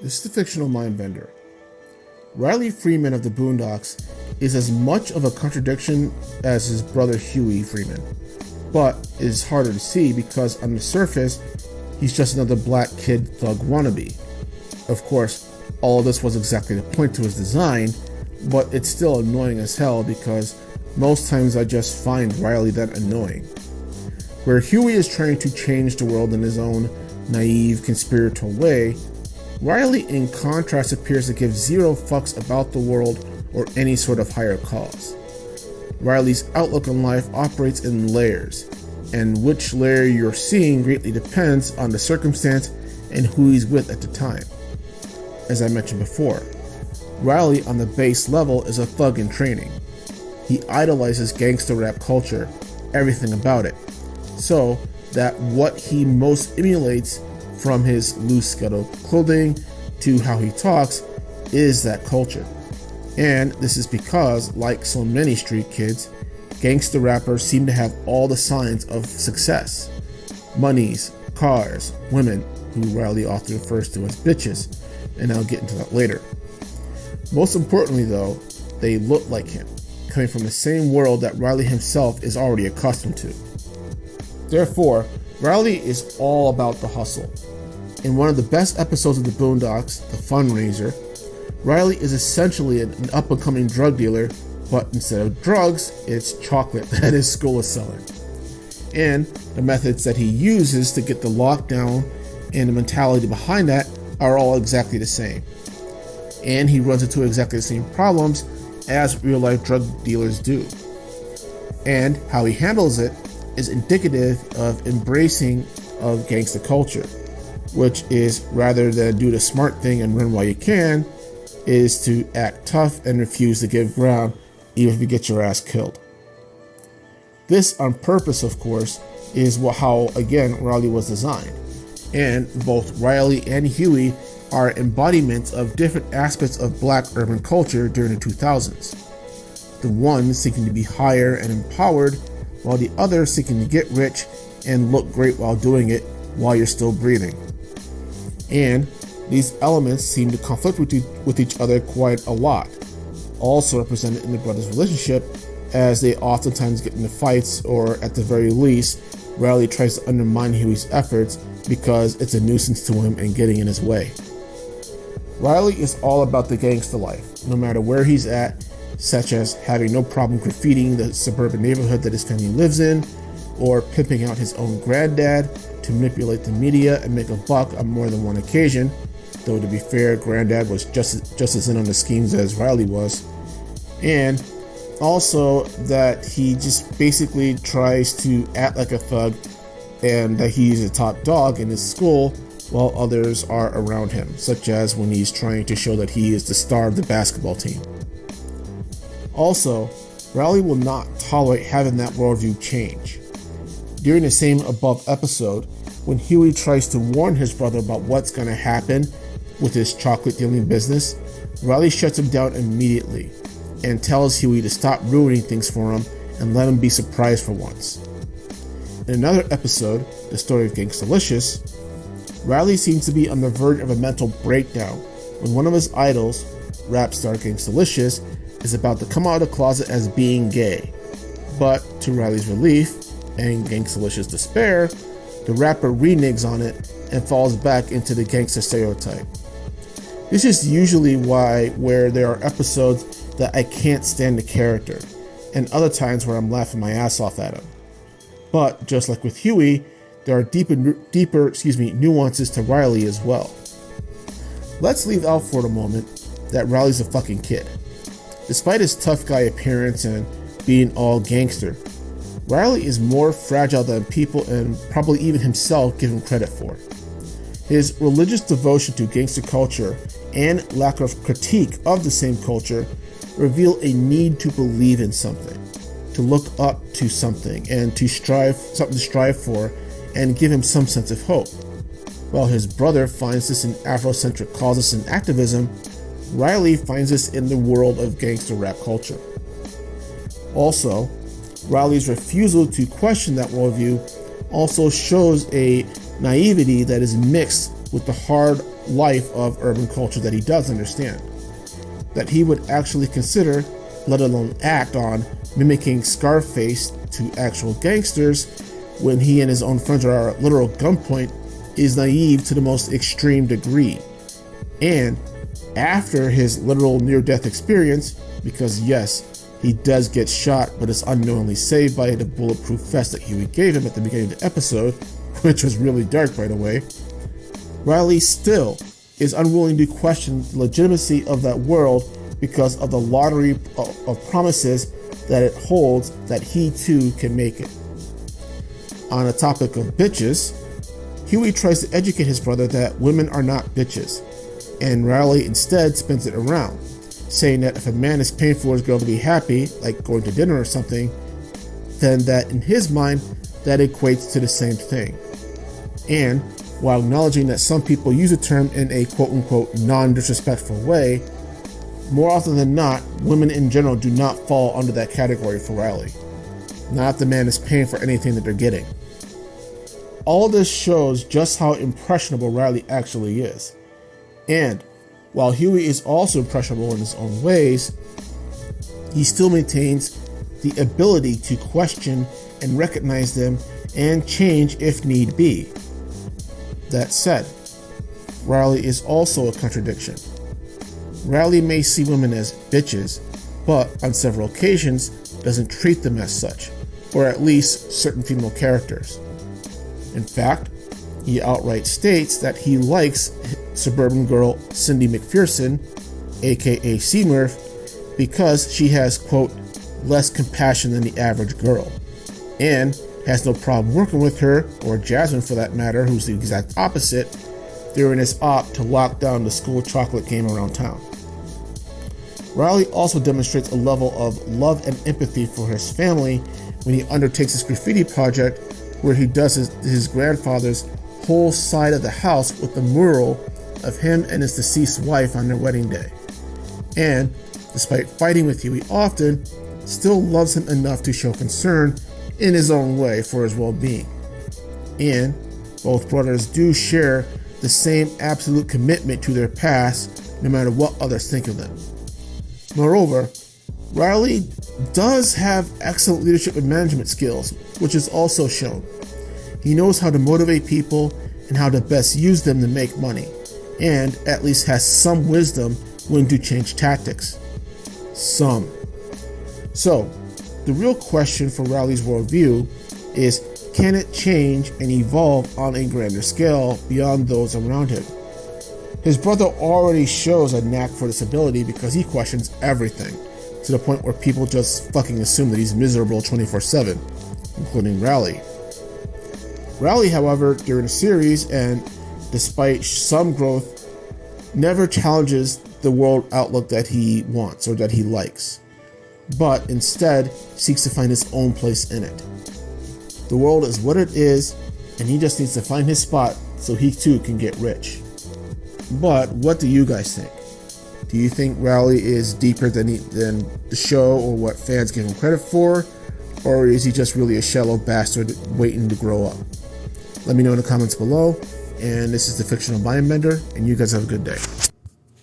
This is the fictional mind bender. Riley Freeman of the Boondocks is as much of a contradiction as his brother Huey Freeman, but is harder to see because on the surface, he's just another black kid thug wannabe. Of course, all of this was exactly the point to his design, but it's still annoying as hell because most times I just find Riley that annoying. Where Huey is trying to change the world in his own naive, conspiratorial way, Riley in contrast appears to give zero fucks about the world or any sort of higher cause. Riley's outlook on life operates in layers, and which layer you're seeing greatly depends on the circumstance and who he's with at the time. As I mentioned before, Riley on the base level is a thug in training. He idolizes gangsta rap culture, everything about it, so that what he most emulates, from his loose ghetto clothing to how he talks, is that culture. And this is because, like so many street kids, gangsta rappers seem to have all the signs of success. Monies, cars, women, who Riley often refers to as bitches, and I'll get into that later. Most importantly though, they look like him, coming from the same world that Riley himself is already accustomed to. Therefore, Riley is all about the hustle. In one of the best episodes of the Boondocks, The Fundraiser, Riley is essentially an up-and-coming drug dealer, but instead of drugs, it's chocolate that his school is selling. And the methods that he uses to get the lockdown and the mentality behind that are all exactly the same. And he runs into exactly the same problems as real-life drug dealers do. And how he handles it is indicative of embracing of gangsta culture, which is, rather than do the smart thing and run while you can, is to act tough and refuse to give ground even if you get your ass killed. This on purpose, of course, is how, again, Riley was designed. And both Riley and Huey are embodiments of different aspects of black urban culture during the 2000s. The one seeking to be higher and empowered, while the other seeking to get rich and look great while doing it while you're still breathing. And these elements seem to conflict with each other quite a lot, also represented in the brothers' relationship, as they oftentimes get into fights, or at the very least, Riley tries to undermine Huey's efforts because it's a nuisance to him and getting in his way. Riley is all about the gangsta life, no matter where he's at, such as having no problem graffitiing the suburban neighborhood that his family lives in, or pimping out his own granddad to manipulate the media and make a buck on more than one occasion, though to be fair, granddad was just as in on the schemes as Riley was. And also that he just basically tries to act like a thug and that he's a top dog in his school while others are around him, such as when he's trying to show that he is the star of the basketball team. Also, Riley will not tolerate having that worldview change. During the same above episode, when Huey tries to warn his brother about what's going to happen with his chocolate dealing business, Riley shuts him down immediately and tells Huey to stop ruining things for him and let him be surprised for once. In another episode, The Story of Gangstalicious, Riley seems to be on the verge of a mental breakdown when one of his idols, rap star Gangstalicious, is about to come out of the closet as being gay. But to Riley's relief and Gangstalicious' despair, the rapper reneges on it and falls back into the gangster stereotype. This is usually where there are episodes that I can't stand the character, and other times where I'm laughing my ass off at him. But just like with Huey, there are deeper nuances to Riley as well. Let's leave out for the moment that Riley's a fucking kid. Despite his tough guy appearance and being all gangster, Riley is more fragile than people and probably even himself give him credit for. His religious devotion to gangster culture and lack of critique of the same culture reveal a need to believe in something, to look up to something, and to strive for, and give him some sense of hope. While his brother finds this in Afrocentric causes and activism, Riley finds this in the world of gangster rap culture. Also, Riley's refusal to question that worldview also shows a naivety that is mixed with the hard life of urban culture that he does understand, that he would actually consider, let alone act on, mimicking Scarface to actual gangsters when he and his own friends are at literal gunpoint is naive to the most extreme degree. And after his literal near-death experience, because yes, he does get shot but is unknowingly saved by the bulletproof vest that Huey gave him at the beginning of the episode, which was really dark by the way, Riley still is unwilling to question the legitimacy of that world because of the lottery of promises that it holds that he too can make it. On the topic of bitches, Huey tries to educate his brother that women are not bitches, and Riley instead spins it around, saying that if a man is paying for his girl to be happy, like going to dinner or something, then that in his mind, that equates to the same thing. And while acknowledging that some people use the term in a quote-unquote non-disrespectful way, more often than not, women in general do not fall under that category for Riley. Not if the man is paying for anything that they're getting. All this shows just how impressionable Riley actually is. And while Huey is also impressionable in his own ways, he still maintains the ability to question and recognize them and change if need be. That said, Riley is also a contradiction. Riley may see women as bitches, but on several occasions doesn't treat them as such, or at least certain female characters. In fact, he outright states that he likes suburban girl Cindy McPherson, aka C-Murph, because she has, quote, less compassion than the average girl, and has no problem working with her, or Jasmine for that matter, who's the exact opposite, during his op to lock down the school chocolate game around town. Riley also demonstrates a level of love and empathy for his family when he undertakes his graffiti project where he does his grandfather's whole side of the house with a mural of him and his deceased wife on their wedding day. And, despite fighting with Huey often, still loves him enough to show concern in his own way for his well-being. And both brothers do share the same absolute commitment to their past, no matter what others think of them. Moreover, Riley does have excellent leadership and management skills, which is also shown. He knows how to motivate people and how to best use them to make money, and at least has some wisdom when to change tactics. Some. So, the real question for Riley's worldview is, can it change and evolve on a grander scale beyond those around him? His brother already shows a knack for this ability because he questions everything, to the point where people just fucking assume that he's miserable 24/7, including Riley. Riley, however, during the series, and despite some growth, never challenges the world outlook that he wants or that he likes, but instead seeks to find his own place in it. The world is what it is, and he just needs to find his spot so he too can get rich. But what do you guys think? Do you think Riley is deeper than the show or what fans give him credit for? Or is he just really a shallow bastard waiting to grow up? Let me know in the comments below. And this is the Fictional Mindbender, and you guys have a good day.